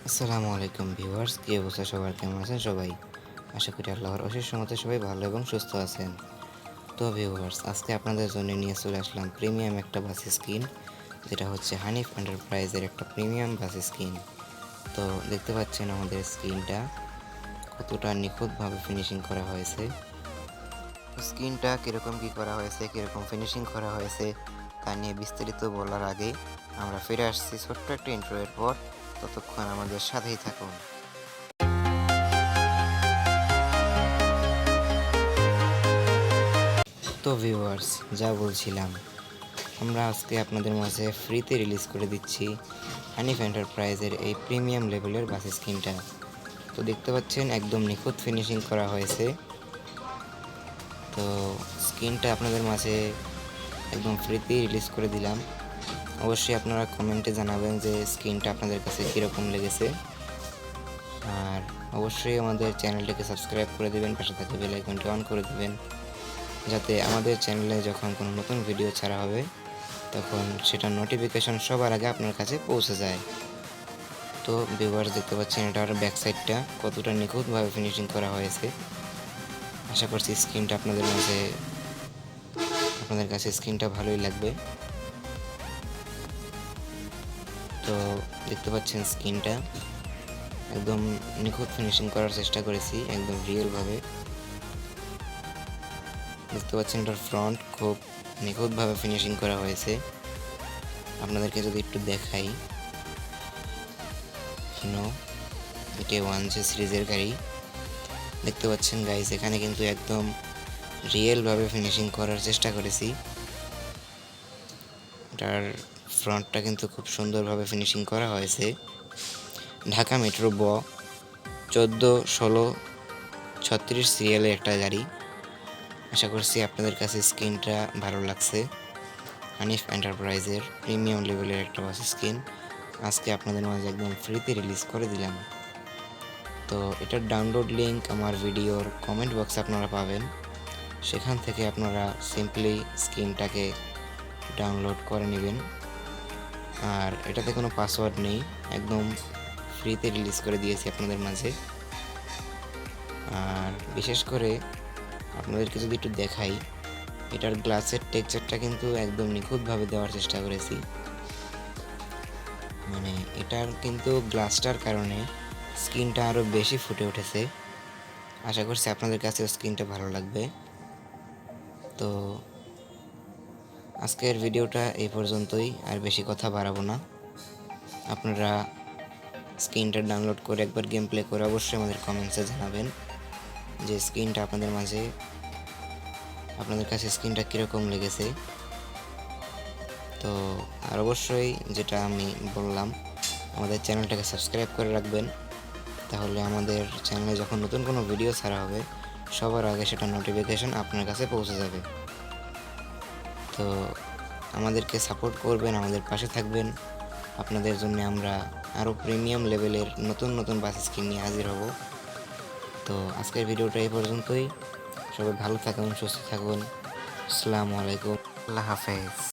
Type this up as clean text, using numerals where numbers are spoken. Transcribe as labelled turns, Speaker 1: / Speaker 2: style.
Speaker 1: আসসালামু আলাইকুম ভিউয়ার্স, কি অবস্থা সবার, কেমন আছেন সবাই? আশা করি আল্লাহর অশেষ রহমতে সবাই ভালো এবং সুস্থ আছেন। তো ভিউয়ার্স, আজকে আপনাদের জন্য নিয়ে চলে আসলাম প্রিমিয়াম একটা বাস স্কিন, যেটা হচ্ছে হানিফ এন্টারপ্রাইজের একটা প্রিমিয়াম বাস স্কিন। তো দেখতে পাচ্ছেন আমাদের স্কিনটা কতটা নিখুঁতভাবে ফিনিশিং করা হয়েছে। স্কিনটা কীরকম কী করা হয়েছে, কীরকম ফিনিশিং করা হয়েছে তা নিয়ে বিস্তারিত বলার আগে আমরা ফিরে আসছি ছোট্ট একটা ইন্ট্রোয়ের পর। ততক্ষণ আমাদের সাথেই থাকুন। তো ভিউয়ার্স, যা বলছিলাম, আমরা আজকে আপনাদের মাঝে ফ্রিতে রিলিজ করে দিচ্ছি হানিফ এন্টারপ্রাইজের এই প্রিমিয়াম লেভেলের বাস স্কিনটা। তো দেখতে পাচ্ছেন একদম নিখুঁত ফিনিশিং করা হয়েছে। তো স্কিনটা আপনাদের মাঝে একদম ফ্রিতেই রিলিজ করে দিলাম। অবশ্যই আপনারা কমেন্টে জানাবেন যে স্কিনটা আপনাদের কাছে কীরকম লেগেছে। আর অবশ্যই আমাদের চ্যানেলটাকে সাবস্ক্রাইব করে দেবেন, পাশে থাকা বেল আইকনটি অন করে দেবেন, যাতে আমাদের চ্যানেলে যখন কোনো নতুন ভিডিও ছাড়া হবে তখন সেটার নোটিফিকেশন সবার আগে আপনার কাছে পৌঁছে যায়। তো ভিউয়ার্স, দেখতে পাচ্ছেন এটার ব্যাক সাইডটা কতটা নিখুঁতভাবে ফিনিশিং করা হয়েছে। আশা করছি স্ক্রিনটা আপনাদের কাছে স্ক্রিনটা ভালোই লাগবে। তো দেখতে পাচ্ছেন স্ক্রিনটা একদম নিখুঁত ফিনিশিং করার চেষ্টা করেছি, একদম রিয়েলভাবে। দেখতে পাচ্ছেন এটার ফ্রন্ট খুব নিখুঁতভাবে ফিনিশিং করা হয়েছে। আপনাদেরকে যদি একটু দেখাই, এটা 1J সিরিজের গাড়ি। দেখতে পাচ্ছেন গাইস, এখানে কিন্তু একদম রিয়েলভাবে ফিনিশিং করার চেষ্টা করেছি। এটার ফ্রন্টটা কিন্তু খুব সুন্দরভাবে ফিনিশিং করা হয়েছে। ঢাকা মেট্রো 14, 16, 36 সিরিয়ালের একটা গাড়ি। আশা করছি আপনাদের কাছে স্ক্রিনটা ভালো লাগছে। হানিফ এন্টারপ্রাইজের প্রিমিয়াম লেভেলের একটা বাস স্কিন আজকে আপনাদের মাঝে একদম ফ্রিতে রিলিজ করে দিলাম। তো এটার ডাউনলোড লিঙ্ক আমার ভিডিওর কমেন্ট বক্সে আপনারা পাবেন। সেখান থেকে আপনারা সিম্পলি স্কিনটাকে ডাউনলোড করে নেবেন। আর এটাতে কোনো পাসওয়ার্ড নেই, একদম ফ্রিতে রিলিজ করে দিয়েছি আপনাদের মাঝে। আর বিশেষ করে আপনাদেরকে যদি একটু দেখাই, এটার গ্লাসের টেক্সচারটা কিন্তু একদম নিখুঁতভাবে দেওয়ার চেষ্টা করেছি। মানে এটার কিন্তু গ্লাসটার কারণে স্কিনটা আরও বেশি ফুটে উঠেছে। আশা করছি আপনাদের কাছে স্কিনটা ভালো লাগবে। তো আজকের ভিডিওটা এই পর্যন্তই, আর বেশি কথা বাড়াবো না। আপনারা স্ক্রিনটা ডাউনলোড করে একবার গেম প্লে করে অবশ্যই আমাদের কমেন্টসে জানাবেন যে স্ক্রিনটা আপনাদের কাছে স্ক্রিনটা কীরকম লেগেছে। তো আর অবশ্যই যেটা আমি বললাম, আমাদের চ্যানেলটাকে সাবস্ক্রাইব করে রাখবেন, তাহলে আমাদের চ্যানেলে যখন নতুন কোনো ভিডিও ছাড়া হবে সবার আগে সেটা নোটিফিকেশন আপনার কাছে পৌঁছে যাবে। তো আমাদেরকে সাপোর্ট করবেন, আমাদের পাশে থাকবেন। আপনাদের জন্য আমরা আরও প্রিমিয়াম লেভেলের নতুন নতুন বাস স্কিন নিয়ে হাজির হব। তো আজকের ভিডিওটা এই পর্যন্তই। সবাই ভালো থাকুন, সুস্থ থাকুন। আসসালামু আলাইকুম, আল্লাহ হাফেজ।